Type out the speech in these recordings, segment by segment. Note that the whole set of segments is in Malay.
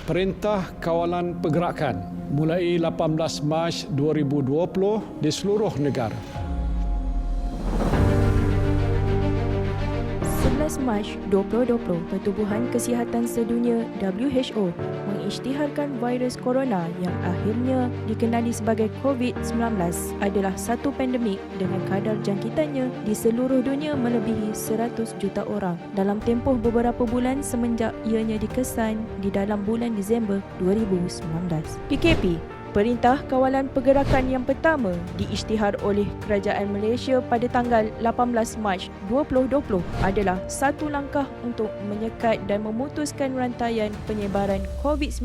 Perintah Kawalan Pergerakan mulai 18 Mac 2020 di seluruh negara. 11 Mac 2020, Pertubuhan Kesihatan Sedunia WHO mengisytiharkan virus corona yang akhirnya dikenali sebagai COVID-19 adalah satu pandemik dengan kadar jangkitannya di seluruh dunia melebihi 100 juta orang dalam tempoh beberapa bulan semenjak ianya dikesan di dalam bulan Disember 2019. PKP, Perintah Kawalan Pergerakan yang pertama diisytihar oleh Kerajaan Malaysia pada tanggal 18 Mac 2020 adalah satu langkah untuk menyekat dan memutuskan rantaian penyebaran COVID-19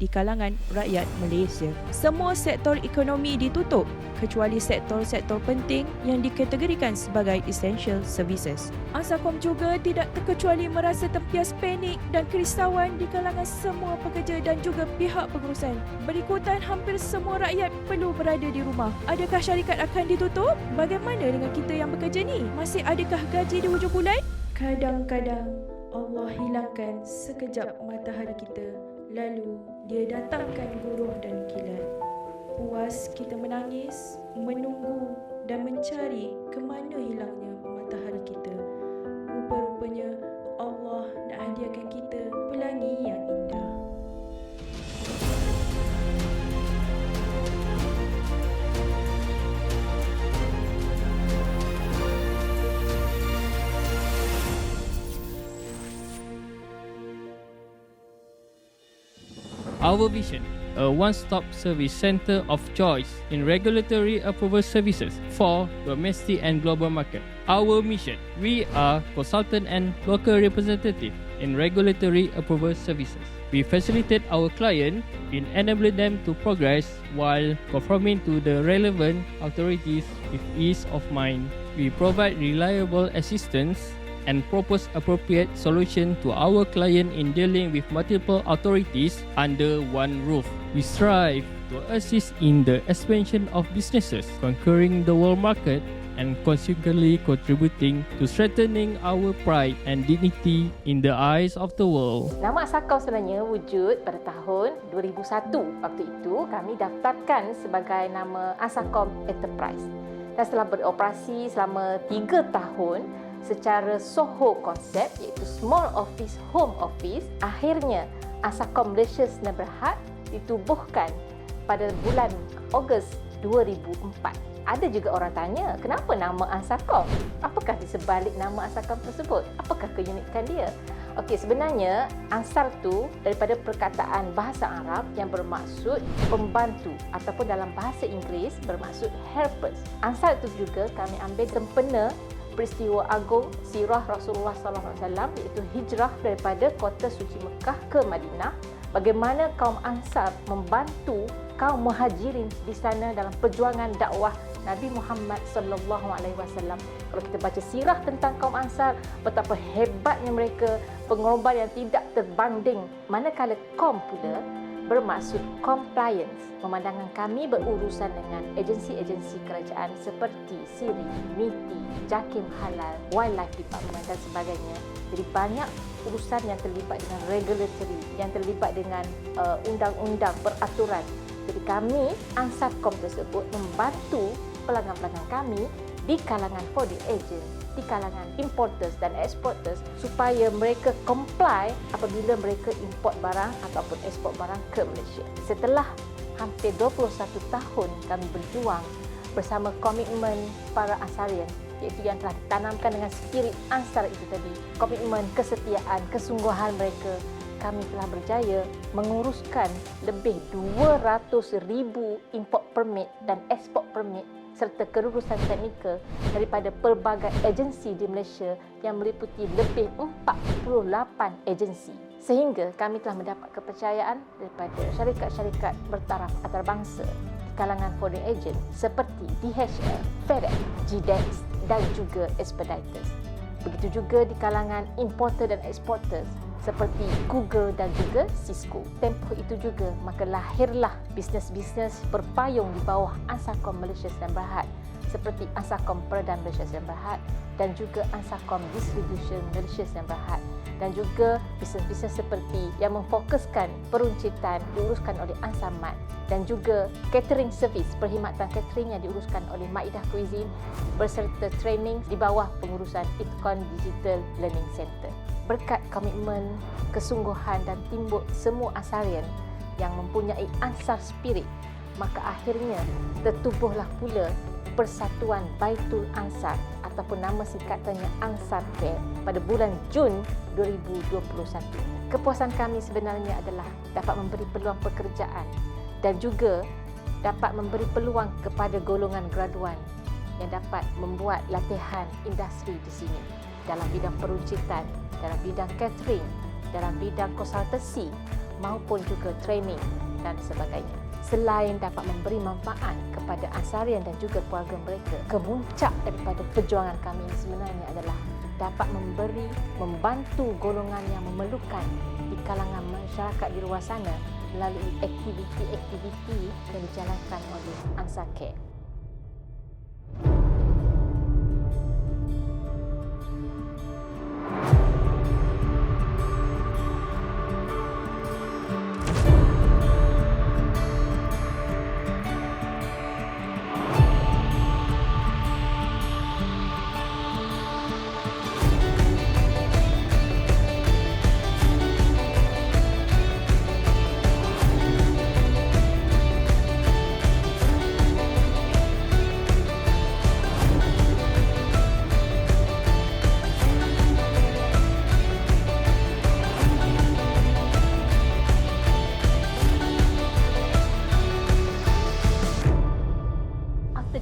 di kalangan rakyat Malaysia. Semua sektor ekonomi ditutup kecuali sektor-sektor penting yang dikategorikan sebagai essential services. ASACOM juga tidak terkecuali merasa tempias panik dan kerisauan di kalangan semua pekerja dan juga pihak pengurusan. Berikutan, hampir semua rakyat perlu berada di rumah. Adakah syarikat akan ditutup? Bagaimana dengan kita yang bekerja ni? Masih adakah gaji di hujung bulan? Kadang-kadang Allah hilangkan sekejap matahari kita, lalu Dia datangkan guruh dan kilat. Puas kita menangis, menunggu dan mencari ke mana hilangnya matahari kita. Rupa-rupanya Allah nak hadiahkan kita pelangi yang indah. Our vision, a one-stop service center of choice in regulatory approval services for domestic and global market. Our mission, we are consultant and local representative in regulatory approval services. We facilitate our client in enabling them to progress while conforming to the relevant authorities with ease of mind. We provide reliable assistance and propose appropriate solution to our client in dealing with multiple authorities under one roof. We strive to assist in the expansion of businesses, conquering the world market, and consequently contributing to strengthening our pride and dignity in the eyes of the world. Nama ASACOM sebenarnya wujud pada tahun 2001. Waktu itu kami daftarkan sebagai nama ASACOM Enterprise. Dan setelah beroperasi selama 3 tahun, secara SOHO konsep iaitu Small Office Home Office, akhirnya ASACOM Malaysia Sdn Bhd ditubuhkan pada bulan Ogos 2004. Ada juga orang tanya, kenapa nama ASACOM? Apakah di sebalik nama ASACOM tersebut? Apakah keunikan dia? Okey, sebenarnya Ansar tu daripada perkataan bahasa Arab yang bermaksud pembantu ataupun dalam bahasa Inggeris bermaksud helpers. Ansar itu juga kami ambil sempena peristiwa agung sirah Rasulullah SAW iaitu hijrah daripada kota suci Mekah ke Madinah. Bagaimana kaum Ansar membantu kaum Muhajirin di sana dalam perjuangan dakwah Nabi Muhammad SAW. Kalau kita baca sirah tentang kaum Ansar, betapa hebatnya mereka, pengorbanan yang tidak terbanding. Manakala kaum pula bermaksud compliance. Pemandangan kami berurusan dengan agensi-agensi kerajaan seperti SIRI, MITI, JAKIM Halal, Wildlife Department dan sebagainya. Jadi banyak urusan yang terlibat dengan regulatory, yang terlibat dengan undang-undang, peraturan. Jadi kami, ANSARCOM tersebut membantu pelanggan-pelanggan kami di kalangan foreign agent, di kalangan importers dan exporters supaya mereka comply apabila mereka import barang ataupun ekspor barang ke Malaysia. Setelah hampir 21 tahun kami berjuang bersama komitmen para Ansarian, iaitu yang telah ditanamkan dengan spirit Ansar itu tadi, komitmen, kesetiaan, kesungguhan mereka, kami telah berjaya menguruskan lebih 200,000 import permit dan ekspor permit serta kelulusan teknikal daripada pelbagai agensi di Malaysia yang meliputi lebih 48 agensi. Sehingga kami telah mendapat kepercayaan daripada syarikat-syarikat bertaraf antarabangsa di kalangan foreign agent seperti DHL, FedEx, GDEX dan juga Expeditors. Begitu juga di kalangan importer dan exporters seperti Google dan juga Cisco. Tempoh itu juga maka lahirlah bisnes-bisnes berpayung di bawah ANSARCOM Malaysia Sdn Bhd seperti Ansacom Peredam Malaysia Sdn Bhd dan juga Ansacom Distribution Malaysia Sdn Bhd dan juga bisnes-bisnes seperti yang memfokuskan peruncitan diuruskan oleh Ansamat dan juga catering service, perkhidmatan catering yang diuruskan oleh Maidah Cuisine berserta training di bawah pengurusan Itcon Digital Learning Center. Berkat komitmen, kesungguhan dan timbuk semua Ansarian yang mempunyai Ansar Spirit, maka akhirnya tertubuhlah pula Persatuan Baitul Ansar ataupun nama singkatannya Ansar Care pada bulan Jun 2021. Kepuasan kami sebenarnya adalah dapat memberi peluang pekerjaan dan juga dapat memberi peluang kepada golongan graduan yang dapat membuat latihan industri di sini dalam bidang peruncitan, dalam bidang catering, dalam bidang konsultasi maupun juga training dan sebagainya. Selain dapat memberi manfaat kepada Ansarian dan juga keluarga mereka, kemuncak daripada perjuangan kami ini sebenarnya adalah dapat membantu golongan yang memerlukan di kalangan masyarakat di luar sana melalui aktiviti-aktiviti yang dijalankan oleh Ansar Care.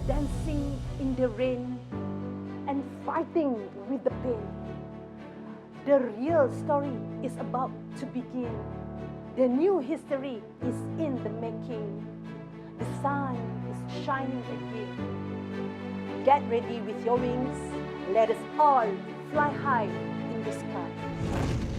Dancing in the rain and fighting with the pain. The real story is about to begin. The new history is in the making. The sun is shining again. Get ready with your wings. Let us all fly high in the sky.